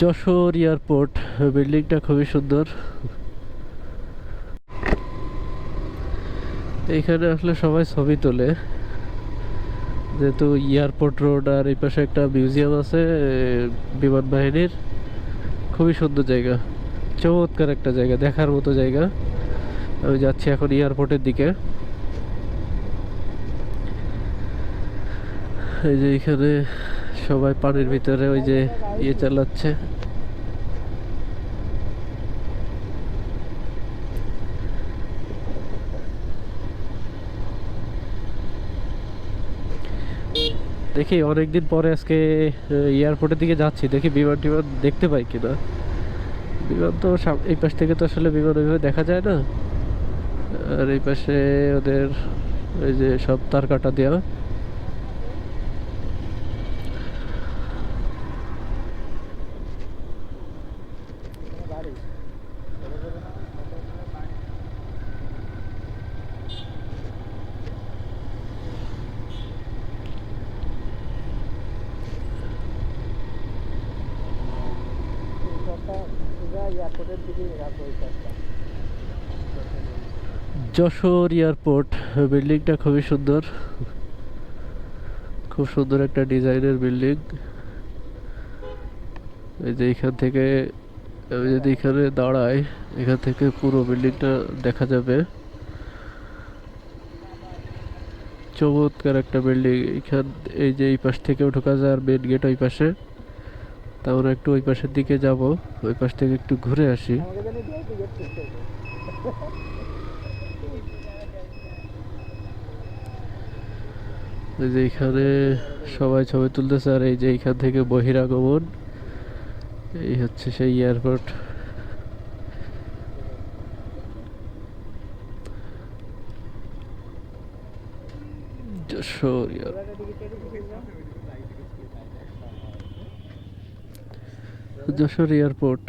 Jessore airport বিল্ডিংটা খুবই সুন্দর। এইখানে আসলে সবাই ছবি তোলে, যেহেতু এয়ারপোর্ট রোড আর এই পাশে একটা মিউজিয়াম আছে বিমান বাহিনীর। খুবই সুন্দর জায়গা, চমৎকার একটা জায়গা, দেখার মতো জায়গা। আমি যাচ্ছি এখন এয়ারপোর্টের দিকে। এই যে এখানে সবাই পানির ভিতরে ওই যে ইয়ে চালাচ্ছে। দেখি অনেকদিন পরে আজকে এয়ারপোর্টের দিকে যাচ্ছি, দেখি বিমান টিমান দেখতে পাই কিনা। বিমান তো এই পাশ থেকে তো আসলে বিমান ওইভাবে দেখা যায় না। আর এই পাশে ওদের ওই যে সব তার কাটা দেওয়া। যশোর এয়ারপোর্ট বিল্ডিংটা খুবই সুন্দর, খুব সুন্দর একটা ডিজাইনের বিল্ডিং। এই যে এখান থেকে আমি যদি এখানে দাঁড়াই, এখান থেকে পুরো বিল্ডিংটা দেখা যাবে। চমৎকার একটা বিল্ডিং। এখান এই যে এই পাশ থেকেও ঢোকা যায়, আর মেন গেট ওই পাশে। তা আমরা একটু ওই পাশের দিকে যাব, ওই পাশ থেকে একটু ঘুরে আসি। এই যে এখানে সবাই ছবি তুলতেছে, আর এই যে এখান থেকে বহিরাগমন। এই হচ্ছে সেই এয়ারপোর্ট। যশোর যশোর এয়ারপোর্ট।